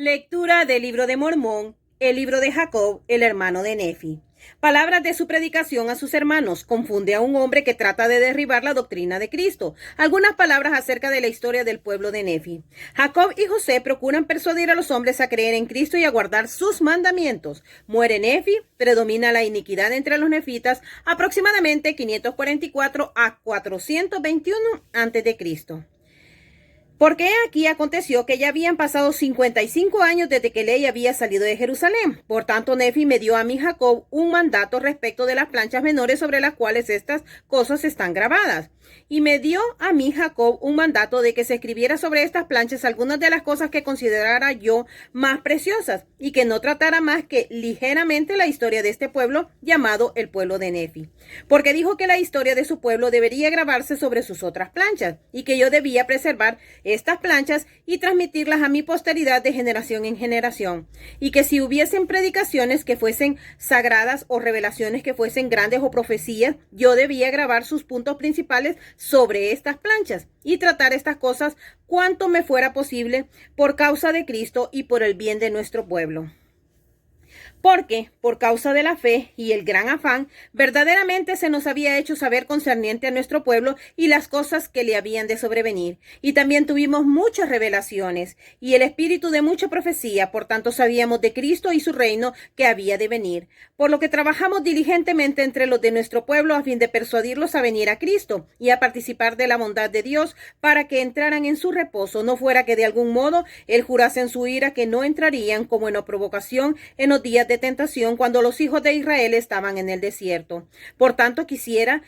Lectura del libro de Mormón, el libro de Jacob, el hermano de Nefi. Palabras de su predicación a sus hermanos. Confunde a un hombre que trata de derribar la doctrina de Cristo. Algunas palabras acerca de la historia del pueblo de Nefi. Jacob y José procuran persuadir a los hombres a creer en Cristo y a guardar sus mandamientos. Muere Nefi, predomina la iniquidad entre los nefitas, aproximadamente 544 a 421 a.C. Porque aquí aconteció que ya habían pasado 55 años desde que Ley había salido de Jerusalén. Por tanto, Nefi me dio a mí, Jacob, un mandato respecto de las planchas menores sobre las cuales estas cosas están grabadas. Y me dio a mí, Jacob, un mandato de que se escribiera sobre estas planchas algunas de las cosas que considerara yo más preciosas, y que no tratara más que ligeramente la historia de este pueblo llamado el pueblo de Nefi. Porque dijo que la historia de su pueblo debería grabarse sobre sus otras planchas, y que yo debía preservar estas planchas y transmitirlas a mi posteridad de generación en generación, y que si hubiesen predicaciones que fuesen sagradas o revelaciones que fuesen grandes o profecías, yo debía grabar sus puntos principales sobre estas planchas y tratar estas cosas cuanto me fuera posible por causa de Cristo y por el bien de nuestro pueblo. Porque, por causa de la fe y el gran afán, verdaderamente se nos había hecho saber concerniente a nuestro pueblo y las cosas que le habían de sobrevenir. Y también tuvimos muchas revelaciones y el espíritu de mucha profecía, por tanto sabíamos de Cristo y su reino que había de venir. Por lo que trabajamos diligentemente entre los de nuestro pueblo a fin de persuadirlos a venir a Cristo y a participar de la bondad de Dios para que entraran en su reposo, no fuera que de algún modo él jurase en su ira que no entrarían como en provocación en los días de tentación cuando los hijos de Israel estaban en el desierto. Por tanto, quisiera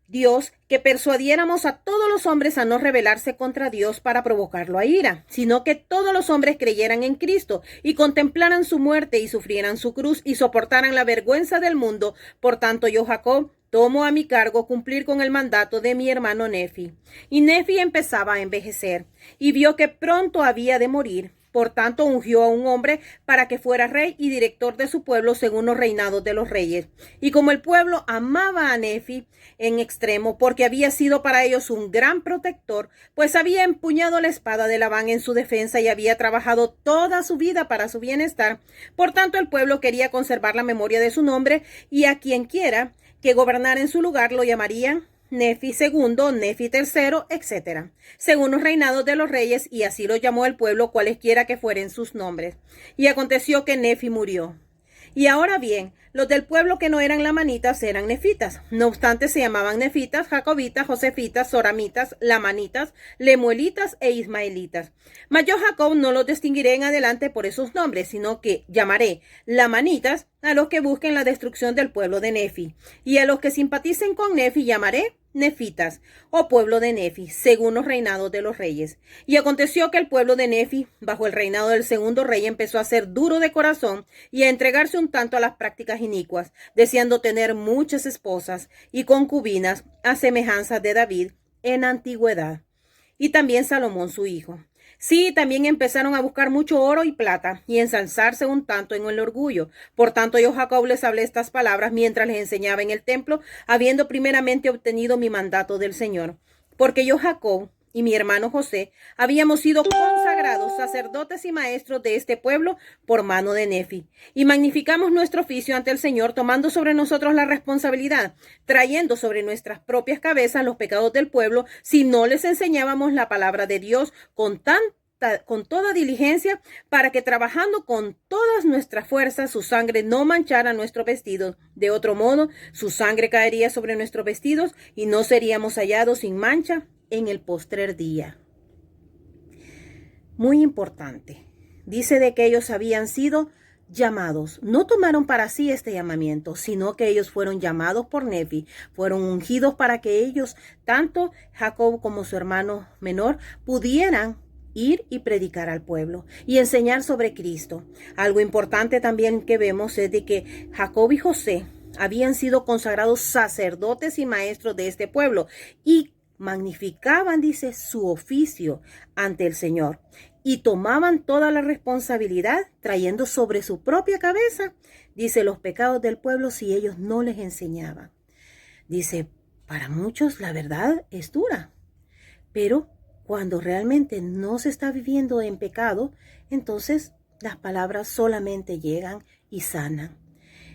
Dios que persuadiéramos a todos los hombres a no rebelarse contra Dios para provocarlo a ira, sino que todos los hombres creyeran en Cristo y contemplaran su muerte y sufrieran su cruz y soportaran la vergüenza del mundo. Por tanto, yo, Jacob, tomo a mi cargo cumplir con el mandato de mi hermano Nefi. Y Nefi empezaba a envejecer y vio que pronto había de morir. Por tanto, ungió a un hombre para que fuera rey y director de su pueblo según los reinados de los reyes. Y como el pueblo amaba a Nefi en extremo, porque había sido para ellos un gran protector, pues había empuñado la espada de Labán en su defensa y había trabajado toda su vida para su bienestar. Por tanto, el pueblo quería conservar la memoria de su nombre, y a quien quiera que gobernara en su lugar lo llamarían Nefi II, Nefi III, etc., según los reinados de los reyes, y así lo llamó el pueblo cualesquiera que fueren sus nombres. Y aconteció que Nefi murió. Y ahora bien, los del pueblo que no eran lamanitas eran nefitas. No obstante, se llamaban nefitas, jacobitas, josefitas, soramitas, lamanitas, lemuelitas e ismaelitas. Mas yo, Jacob, no los distinguiré en adelante por esos nombres, sino que llamaré lamanitas a los que busquen la destrucción del pueblo de Nefi, y a los que simpaticen con Nefi llamaré nefitas, o pueblo de Nefi, según los reinados de los reyes. Y aconteció que el pueblo de Nefi, bajo el reinado del segundo rey, empezó a ser duro de corazón y a entregarse un tanto a las prácticas inicuas, deseando tener muchas esposas y concubinas a semejanza de David en antigüedad, y también Salomón su hijo. Sí, también empezaron a buscar mucho oro y plata y ensalzarse un tanto en el orgullo. Por tanto, yo, Jacob, les hablé estas palabras mientras les enseñaba en el templo, habiendo primeramente obtenido mi mandato del Señor. Porque yo, Jacob, y mi hermano José, habíamos sido consagrados sacerdotes y maestros de este pueblo por mano de Nefi, y magnificamos nuestro oficio ante el Señor, tomando sobre nosotros la responsabilidad, trayendo sobre nuestras propias cabezas los pecados del pueblo, si no les enseñábamos la palabra de Dios con toda diligencia, para que trabajando con todas nuestras fuerzas su sangre no manchara nuestros vestidos. De otro modo, su sangre caería sobre nuestros vestidos y no seríamos hallados sin mancha en el postrer día. Muy importante. Dice de que ellos habían sido llamados. No tomaron para sí este llamamiento, sino que ellos fueron llamados por Nefi, fueron ungidos para que ellos, tanto Jacob como su hermano menor, pudieran ir y predicar al pueblo y enseñar sobre Cristo. Algo importante también que vemos es de que Jacob y José habían sido consagrados sacerdotes y maestros de este pueblo y magnificaban, dice, su oficio ante el Señor y tomaban toda la responsabilidad trayendo sobre su propia cabeza, dice, los pecados del pueblo si ellos no les enseñaban. Dice, para muchos la verdad es dura, pero cuando realmente no se está viviendo en pecado, entonces las palabras solamente llegan y sanan.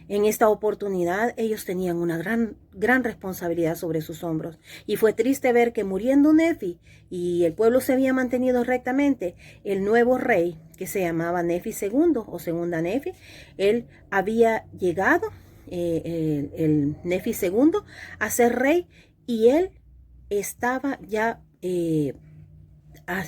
En esta oportunidad ellos tenían una gran responsabilidad sobre sus hombros y fue triste ver que muriendo Nefi y el pueblo se había mantenido rectamente, el nuevo rey que se llamaba Nefi II o segunda Nefi, él había llegado, el Nefi II, a ser rey y él estaba ya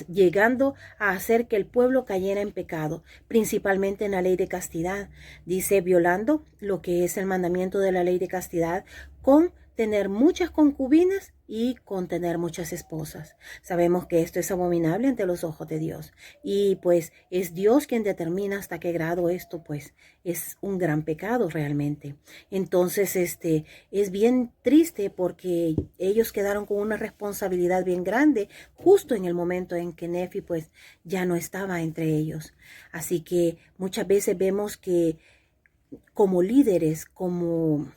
llegando a hacer que el pueblo cayera en pecado, principalmente en la ley de castidad. Dice, violando lo que es el mandamiento de la ley de castidad con tener muchas concubinas y con tener muchas esposas. Sabemos que esto es abominable ante los ojos de Dios y pues es Dios quien determina hasta qué grado esto pues es un gran pecado realmente. Entonces es bien triste porque ellos quedaron con una responsabilidad bien grande justo en el momento en que Nefi pues ya no estaba entre ellos. Así que muchas veces vemos que como líderes, como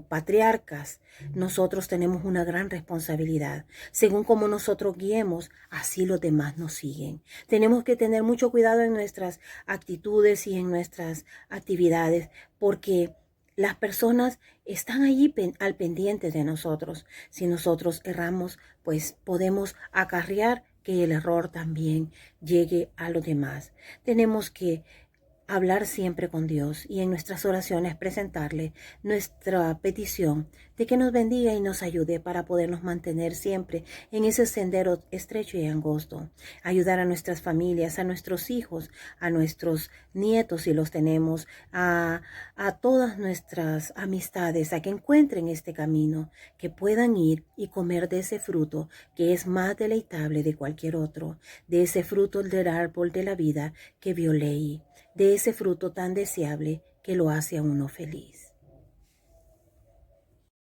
patriarcas, nosotros tenemos una gran responsabilidad. Según como nosotros guiemos, así los demás nos siguen. Tenemos que tener mucho cuidado en nuestras actitudes y en nuestras actividades, porque las personas están allí al pendiente de nosotros. Si nosotros erramos, pues podemos acarrear que el error también llegue a los demás. Tenemos que hablar siempre con Dios y en nuestras oraciones presentarle nuestra petición de que nos bendiga y nos ayude para podernos mantener siempre en ese sendero estrecho y angosto. Ayudar a nuestras familias, a nuestros hijos, a nuestros nietos si los tenemos, a todas nuestras amistades a que encuentren este camino, que puedan ir y comer de ese fruto que es más deleitable de cualquier otro, de ese fruto del árbol de la vida que vio Ley, de ese fruto tan deseable que lo hace a uno feliz.